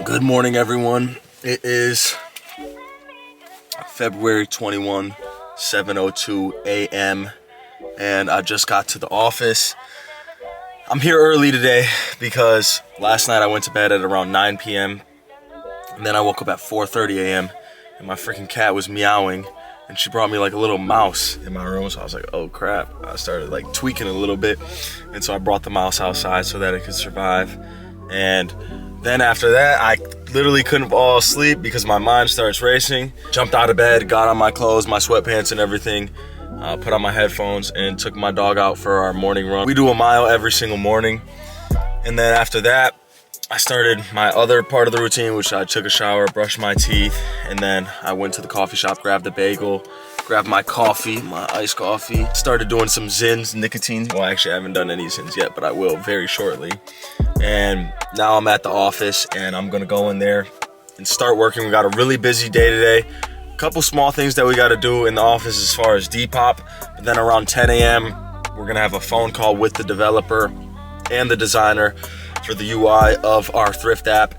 Good morning, everyone. It is February 21, 7:02 a.m. and I just got to the office. I'm here early today because last night I went to bed at around 9 p.m. and then I woke up at 4:30 a.m. and my freaking cat was meowing and she brought me like a little mouse in my room, so I was like, oh crap. I started like tweaking a little bit, and so I brought the mouse outside so that it could survive. And then after that, I literally couldn't fall asleep because my mind starts racing. Jumped out of bed, got on my clothes, my sweatpants and everything, put on my headphones and took my dog out for our morning run. We do a mile every single morning. And then after that, I started my other part of the routine, which I took a shower, brushed my teeth, and then I went to the coffee shop, grabbed a bagel, grabbed my coffee, my iced coffee, started doing some Zins, nicotine. Well, actually I haven't done any Zins yet, but I will very shortly. And now I'm at the office and I'm gonna go in there and start working. We got a really busy day today. A couple small things that we gotta do in the office as far as Depop, but then around 10 a.m. we're gonna have a phone call with the developer and the designer for the UI of our Thrift app.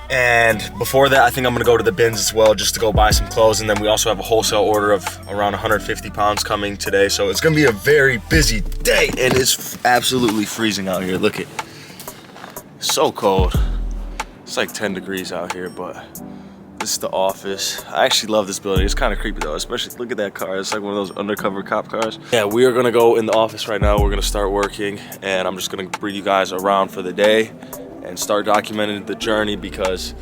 And before that, I think I'm gonna go to the bins as well just to go buy some clothes. And then we also have a wholesale order of around 150 pounds coming today. So it's gonna be a very busy day, and it's absolutely freezing out here. Look at, so cold. It's like 10 degrees out here, but this is the office. I actually love this building. It's kind of creepy though, especially look at that car. It's like one of those undercover cop cars. Yeah, we are gonna go in the office right now. We're gonna start working, and I'm just gonna bring you guys around for the day and start documenting the journey, because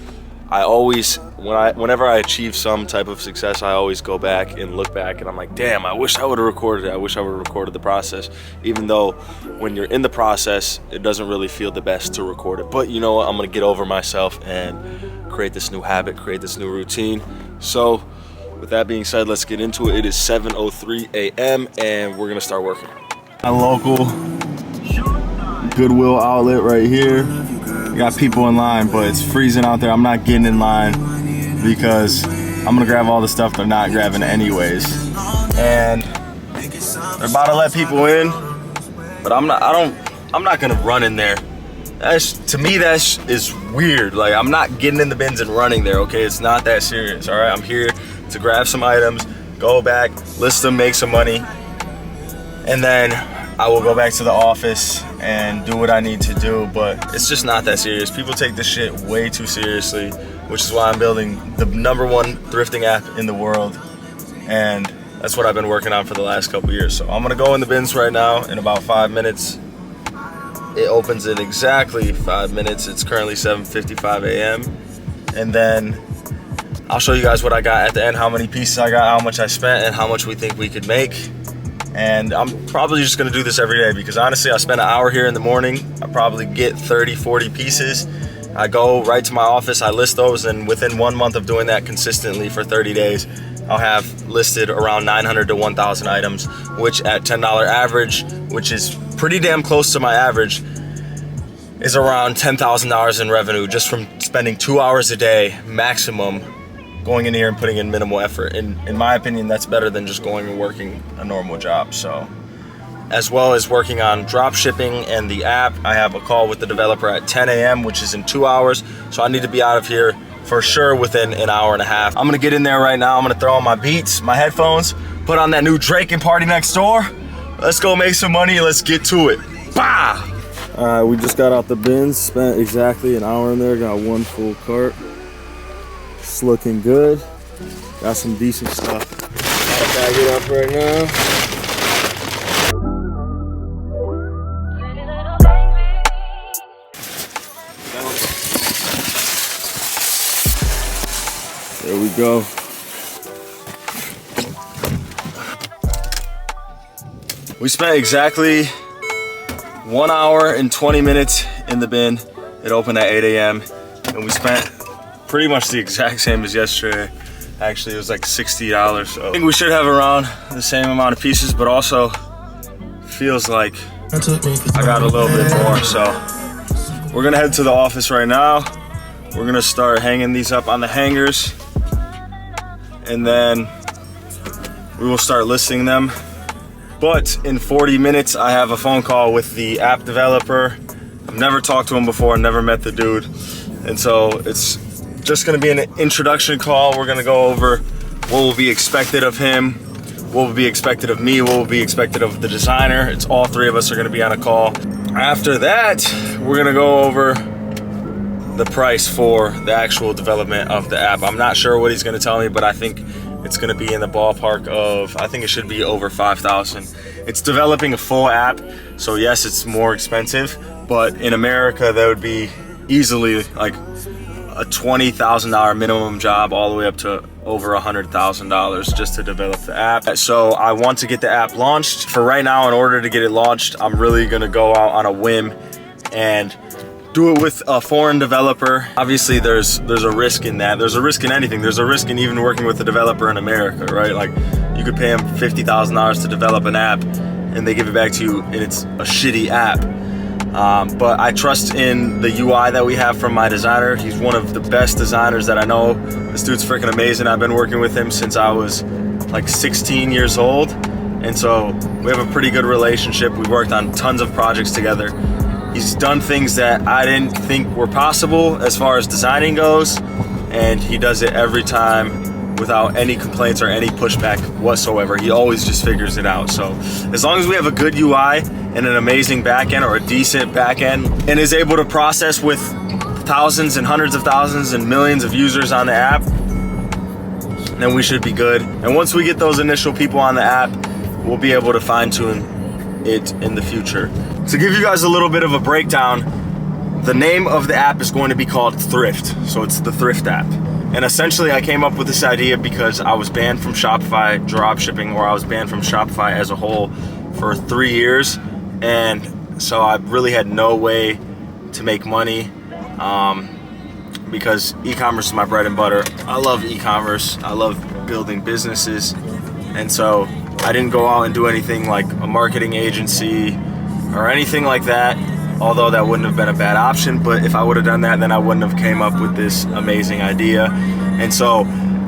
I always, whenever I achieve some type of success, I always go back and look back and I'm like, damn, I wish I would have recorded it. I wish I would have recorded the process, even though when you're in the process, it doesn't really feel the best to record it. But you know what, I'm gonna get over myself and create this new habit, create this new routine. So with that being said, let's get into it. It is 7:03 a.m. and we're gonna start working. My local Goodwill outlet right here. Got people in line, but it's freezing out there. I'm not getting in line because I'm gonna grab all the stuff they're not grabbing anyways. And they're about to let people in, but I'm not gonna run in there. To me, that is weird. Like, I'm not getting in the bins and running there, okay? It's not that serious, all right? I'm here to grab some items, go back, list them, make some money, and then I will go back to the office and do what I need to do. But it's just not that serious. People take this shit way too seriously, which is why I'm building the #1 thrifting app in the world. And that's what I've been working on for the last couple years. So I'm gonna go in the bins right now in about 5 minutes. It opens in exactly 5 minutes. It's currently 7:55 a.m. And then I'll show you guys what I got at the end, how many pieces I got, how much I spent, and how much we think we could make. And I'm probably just gonna do this every day because honestly, I spend an hour here in the morning. I probably get 30, 40 pieces. I go right to my office, I list those, and within 1 month of doing that consistently for 30 days, I'll have listed around 900 to 1,000 items, which at $10 average, which is pretty damn close to my average, is around $10,000 in revenue just from spending 2 hours a day maximum going in here and putting in minimal effort. And in my opinion, that's better than just going and working a normal job. So, as well as working on drop shipping and the app, I have a call with the developer at 10 a.m., which is in 2 hours. So I need to be out of here for sure within an hour and a half. I'm gonna get in there right now. I'm gonna throw on my Beats, my headphones, put on that new Drake and Party Next Door. Let's go make some money and let's get to it. Bah! All right, we just got out the bins, spent exactly an hour in there, got one full cart. It's looking good. Got some decent stuff. Gotta bag it up right now. There we go. We spent exactly 1 hour and 20 minutes in the bin. It opened at 8 a.m. and we spent pretty much the exact same as yesterday. Actually, it was like $60. So I think we should have around the same amount of pieces, but also feels like I got a little bit more. So we're gonna head to the office right now. We're gonna start hanging these up on the hangers, and then we will start listing them. But in 40 minutes, I have a phone call with the app developer. I've never talked to him before, never met the dude. And so it's just gonna be an introduction call. We're gonna go over what will be expected of him, what will be expected of me, what will be expected of the designer. It's all three of us are gonna be on a call. After that, we're gonna go over the price for the actual development of the app. I'm not sure what he's gonna tell me, but I think it's gonna be in the ballpark of, I think it should be over 5,000. It's developing a full app, so yes, it's more expensive, but in America, that would be easily like a $20,000 minimum job all the way up to over $100,000 just to develop the app. So I want to get the app launched. For right now, in order to get it launched, I'm really gonna go out on a whim and do it with a foreign developer. Obviously, there's a risk in that. There's a risk in anything. There's a risk in even working with a developer in America, right? Like, you could pay them $50,000 to develop an app and they give it back to you and it's a shitty app. But I trust in the UI that we have from my designer. He's one of the best designers that I know. This dude's freaking amazing. I've been working with him since I was like 16 years old. And so we have a pretty good relationship. We've worked on tons of projects together. He's done things that I didn't think were possible as far as designing goes. And he does it every time without any complaints or any pushback whatsoever. He always just figures it out. So as long as we have a good UI and an amazing backend or a decent backend and is able to process with thousands and hundreds of thousands and millions of users on the app, then we should be good. And once we get those initial people on the app, we'll be able to fine tune it in the future. To give you guys a little bit of a breakdown, the name of the app is going to be called Thrift. So it's the Thrift app. And essentially I came up with this idea because I was banned from Shopify dropshipping, or I was banned from Shopify as a whole for 3 years. And so I really had no way to make money because e-commerce is my bread and butter. I love e-commerce. I love building businesses. And so I didn't go out and do anything like a marketing agency or anything like that, although that wouldn't have been a bad option. But if I would have done that, then I wouldn't have came up with this amazing idea. And so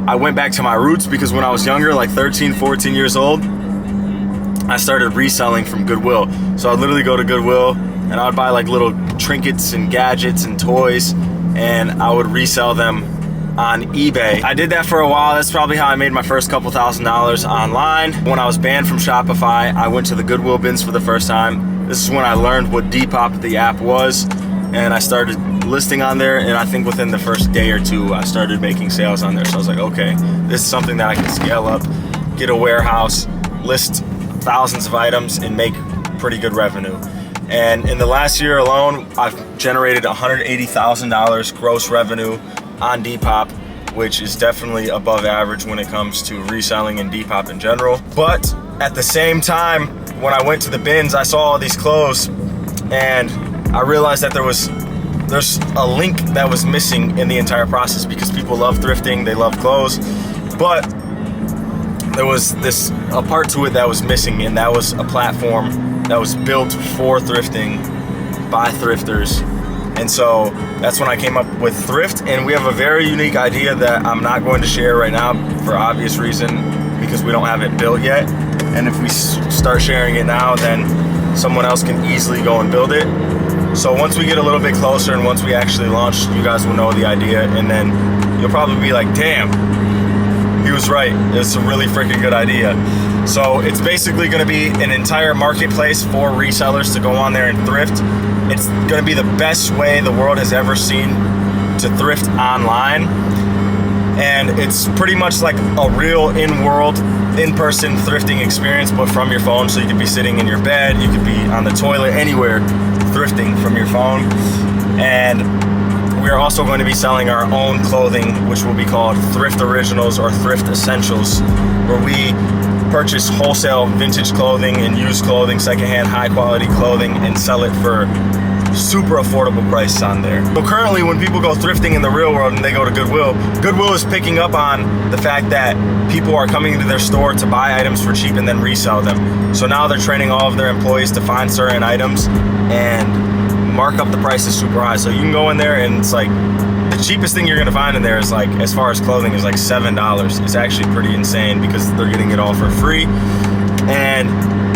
I went back to my roots because when I was younger, like 13, 14 years old, I started reselling from Goodwill. So I'd literally go to Goodwill and I would buy like little trinkets and gadgets and toys, and I would resell them on eBay. I did that for a while. That's probably how I made my first couple $1,000s online. When I was banned from Shopify, I went to the Goodwill bins for the first time. This is when I learned what Depop, the app, was, and I started listing on there, and I think within the first day or two, I started making sales on there. So I was like, okay, this is something that I can scale up, get a warehouse, list thousands of items, and make pretty good revenue. And in the last year alone, I've generated $180,000 gross revenue on Depop, which is definitely above average when it comes to reselling in Depop in general. But at the same time, when I went to the bins, I saw all these clothes and I realized that there's a link that was missing in the entire process, because people love thrifting, they love clothes, but there was a part to it that was missing, and that was a platform that was built for thrifting by thrifters. And so that's when I came up with Thrift, and we have a very unique idea that I'm not going to share right now for obvious reason, because we don't have it built yet. And if we start sharing it now, then someone else can easily go and build it. So once we get a little bit closer and once we actually launch, you guys will know the idea, and then you'll probably be like, damn, he was right. It's a really freaking good idea. So it's basically gonna be an entire marketplace for resellers to go on there and thrift. It's gonna be the best way the world has ever seen to thrift online. And it's pretty much like a real in-person thrifting experience, but from your phone. So you could be sitting in your bed, you could be on the toilet, anywhere, thrifting from your phone. And we are also going to be selling our own clothing, which will be called Thrift Originals or Thrift Essentials, where we purchase wholesale vintage clothing and used clothing, secondhand high quality clothing, and sell it for super affordable prices on there. So currently when people go thrifting in the real world and they go to Goodwill, Goodwill is picking up on the fact that people are coming into their store to buy items for cheap and then resell them. So now they're training all of their employees to find certain items and mark up the prices super high. So you can go in there and it's like, the cheapest thing you're gonna find in there is like, as far as clothing, is like $7. It's actually pretty insane because they're getting it all for free. And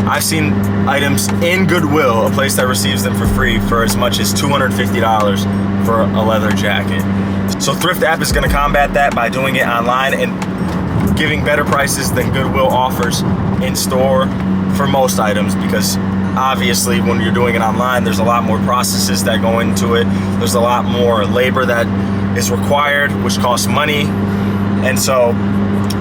I've seen items in Goodwill, a place that receives them for free, for as much as $250 for a leather jacket. So Thrift app is gonna combat that by doing it online and giving better prices than Goodwill offers in store for most items, because obviously when you're doing it online, there's a lot more processes that go into it. There's a lot more labor that is required, which costs money. And so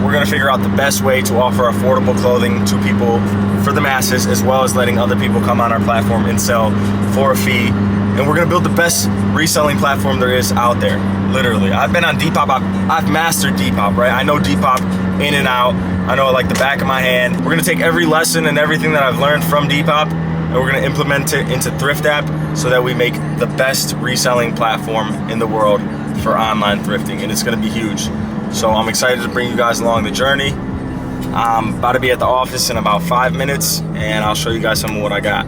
we're gonna figure out the best way to offer affordable clothing to people for the masses, as well as letting other people come on our platform and sell for a fee. And we're gonna build the best reselling platform there is out there, literally. I've been on Depop, I've mastered Depop, right? I know Depop in and out. I know it like the back of my hand. We're gonna take every lesson and everything that I've learned from Depop, and we're gonna implement it into Thrift app so that we make the best reselling platform in the world for online thrifting, and it's gonna be huge. So I'm excited to bring you guys along the journey. I'm about to be at the office in about 5 minutes, and I'll show you guys some of what I got.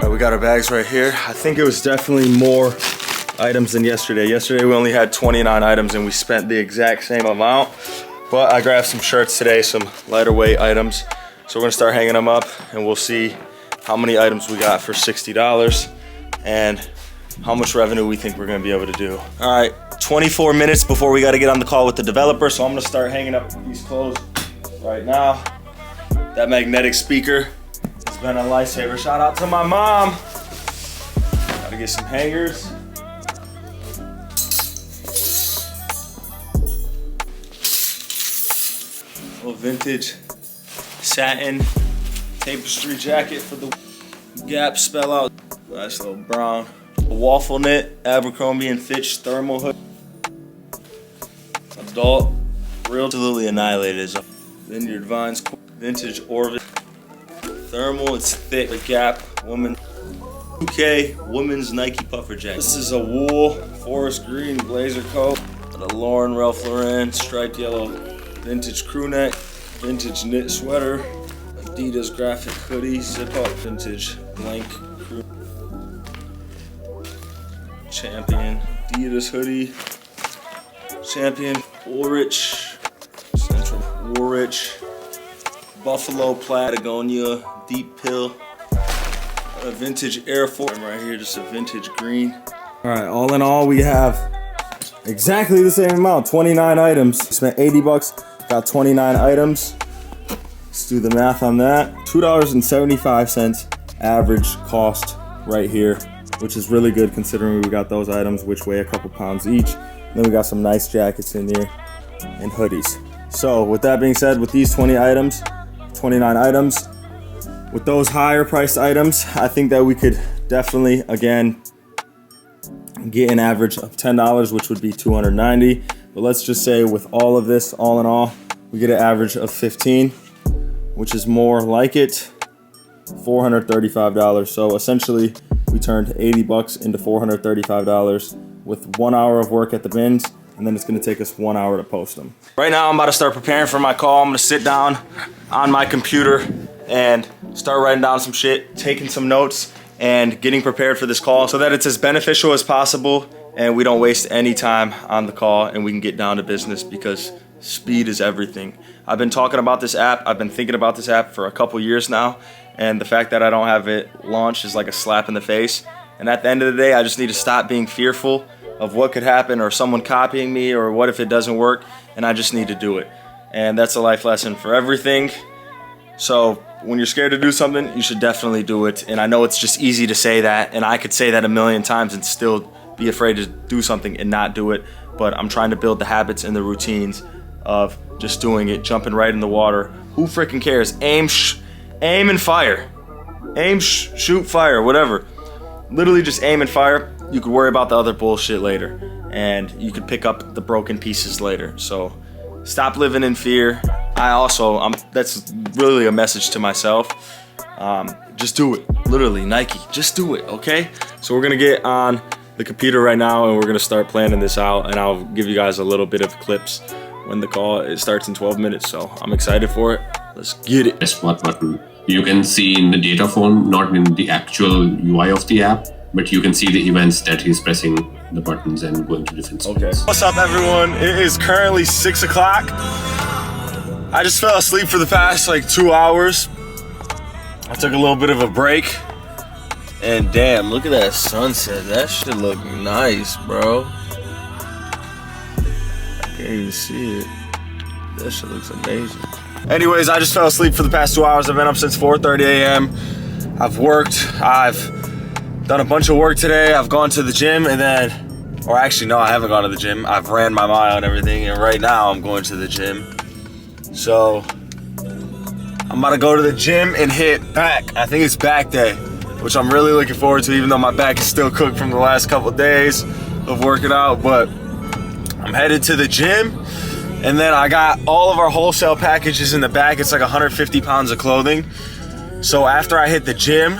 We got our bags right here. I think it was definitely more items than yesterday. Yesterday we only had 29 items and we spent the exact same amount. But I grabbed some shirts today, some lighter weight items. So we're gonna start hanging them up and we'll see how many items we got for $60 and how much revenue we think we're gonna be able to do. All right, 24 minutes before we gotta get on the call with the developer. So I'm gonna start hanging up these clothes right now. That magnetic speaker, it's been a lifesaver. Shout out to my mom. Gotta get some hangers. Little vintage satin tapestry jacket for the Gap spell out. Nice little brown. A waffle knit Abercrombie and Fitch thermal hood. Adult, real absolutely annihilated. Vineyard Vines, vintage Orvis. Thermal, it's thick. The Gap woman. 2K women's Nike puffer jacket. This is a wool forest green blazer coat. A Lauren Ralph Lauren striped yellow vintage crew neck, vintage knit sweater, Adidas graphic hoodie, zip up, vintage blank crew, Champion Adidas hoodie, Champion Woolrich, Central Woolrich, Buffalo Patagonia deep pill, a vintage Air Force right here, just a vintage green. All right, all in all, we have exactly the same amount, 29 items. Spent 80 bucks, got 29 items. Let's do the math on that. $2.75 average cost right here, which is really good considering we got those items which weigh a couple pounds each. And then we got some nice jackets in here and hoodies. So with that being said, with these 29 items, with those higher priced items, I think that we could definitely, again, get an average of $10, which would be $290. But let's just say with all of this, all in all, we get an average of 15, which is more like it, $435. So essentially, we turned 80 bucks into $435 with 1 hour of work at the bins, and then it's gonna take us 1 hour to post them. Right now, I'm about to start preparing for my call. I'm gonna sit down on my computer and start writing down some shit, taking some notes, and getting prepared for this call so that it's as beneficial as possible and we don't waste any time on the call and we can get down to business, because speed is everything. I've been talking about this app, I've been thinking about this app for a couple years now, and the fact that I don't have it launched is like a slap in the face. And at the end of the day, I just need to stop being fearful of what could happen or someone copying me or what if it doesn't work, and I just need to do it. And that's a life lesson for everything. So when you're scared to do something, you should definitely do it. And I know it's just easy to say that, and I could say that a million times and still be afraid to do something and not do it. But I'm trying to build the habits and the routines of just doing it, jumping right in the water. Who freaking cares? Aim and fire. Aim, shoot, fire, whatever. Literally just aim and fire. You could worry about the other bullshit later, and you could pick up the broken pieces later. So stop living in fear. That's really a message to myself. Just do it. Literally, Nike, just do it, okay? So we're gonna get on the computer right now and we're gonna start planning this out, and I'll give you guys a little bit of clips when the call, it starts in 12 minutes. So I'm excited for it. Let's get it. Press what button You can see in the data form, not in the actual UI of the app, but you can see the events that he's pressing the buttons and going to different screens. Okay. What's up, everyone? It is currently 6 o'clock. I just fell asleep for the past like 2 hours. I took a little bit of a break. And damn, look at that sunset. That shit look nice, bro. I can't even see it. That shit looks amazing. Anyways, I just fell asleep for the past 2 hours. I've been up since 4:30 a.m. I've worked. I've done a bunch of work today. I've gone to the gym and then, or actually no, I haven't gone to the gym. I've ran my mile and everything, and right now I'm going to the gym. So I'm about to go to the gym and hit back. I think it's back day, which I'm really looking forward to, even though my back is still cooked from the last couple of days of working out. But I'm headed to the gym, and then I got all of our wholesale packages in the back. It's like 150 pounds of clothing. So after I hit the gym,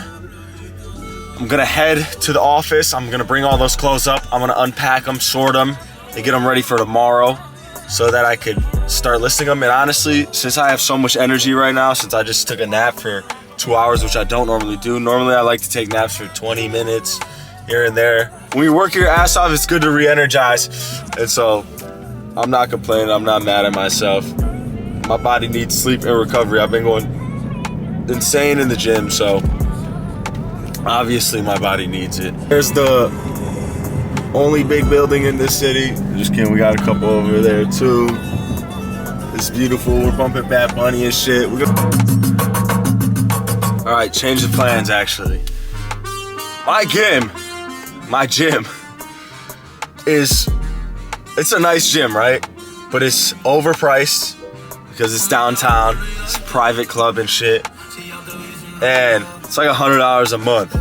I'm gonna head to the office. I'm gonna bring all those clothes up. I'm gonna unpack them, sort them, and get them ready for tomorrow so that I could start listing them. And honestly, since I have so much energy right now, since I just took a nap for 2 hours, which I don't normally do. Normally I like to take naps for 20 minutes here and there. When you work your ass off, it's good to re-energize. And so I'm not complaining, I'm not mad at myself. My body needs sleep and recovery. I've been going insane in the gym, so obviously my body needs it. There's the only big building in this city. Just kidding, we got a couple over there too. It's beautiful, we're bumping Bad Bunny and shit. All right, change the plans actually. My gym it's a nice gym, right? But it's overpriced because it's downtown. It's a private club and shit. And it's like $100 a month.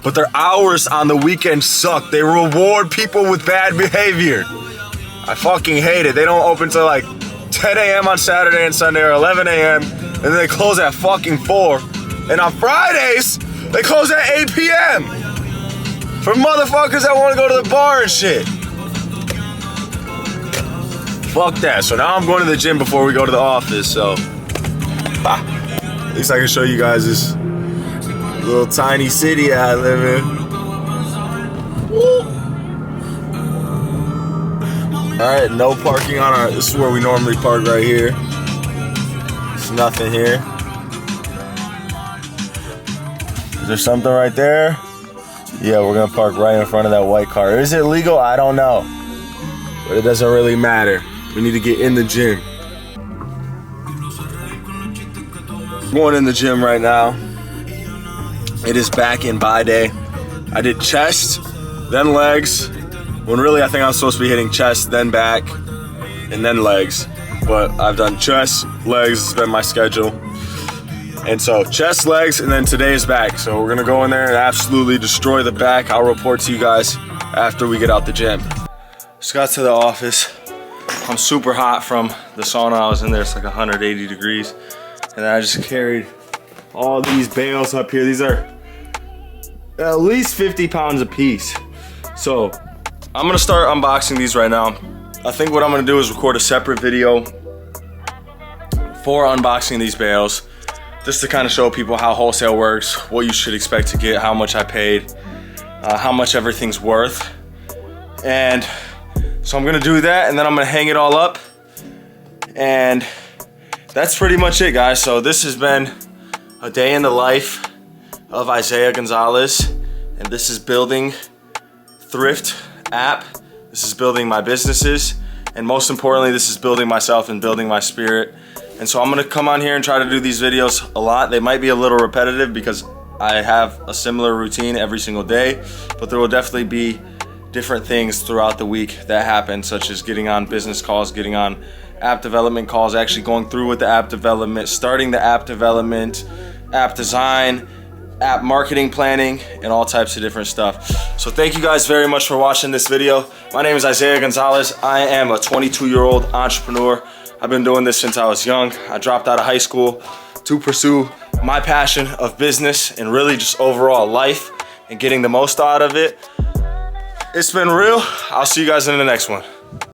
But their hours on the weekend suck. They reward people with bad behavior. I fucking hate it. They don't open till like 10 a.m. on Saturday and Sunday, or 11 a.m. and then they close at fucking 4. And on Fridays, they close at 8 p.m. for motherfuckers that want to go to the bar and shit. Fuck that. So now I'm going to the gym before we go to the office, so at least I can show you guys this little tiny city I live in. Alright, no parking on our, this is where we normally park right here. There's nothing here. Is there something right there? Yeah, we're gonna park right in front of that white car. Is it legal? I don't know. But it doesn't really matter. We need to get in the gym. Going in the gym right now. It is back in by day. I did chest, then legs. When really I think I was supposed to be hitting chest, then back, and then legs. But I've done chest, legs, it's been my schedule. And so chest, legs, and then today is back. So we're gonna go in there and absolutely destroy the back. I'll report to you guys after we get out the gym. Just got to the office. I'm super hot from the sauna I was in there. It's like 180 degrees. And then I just carried all these bales up here. These are at least 50 pounds a piece. So I'm gonna start unboxing these right now. I think what I'm gonna do is record a separate video for unboxing these bales, just to kind of show people how wholesale works, what you should expect to get, how much I paid, how much everything's worth. And so I'm gonna do that, and then I'm gonna hang it all up. And that's pretty much it, guys. So this has been a day in the life of Isaiah Gonzalez, and this is building Thrift app. This is building my businesses, and most importantly, this is building myself and building my spirit. And so I'm gonna come on here and try to do these videos a lot. They might be a little repetitive because I have a similar routine every single day, but there will definitely be different things throughout the week that happen, such as getting on business calls, getting on app development calls, actually going through with the app development, starting the app development, app design, app marketing planning, and all types of different stuff. So thank you guys very much for watching this video. My name is Isaiah Gonzalez. I am a 22-year-old entrepreneur. I've been doing this since I was young. I dropped out of high school to pursue my passion of business and really just overall life and getting the most out of it. It's been real. I'll see you guys in the next one.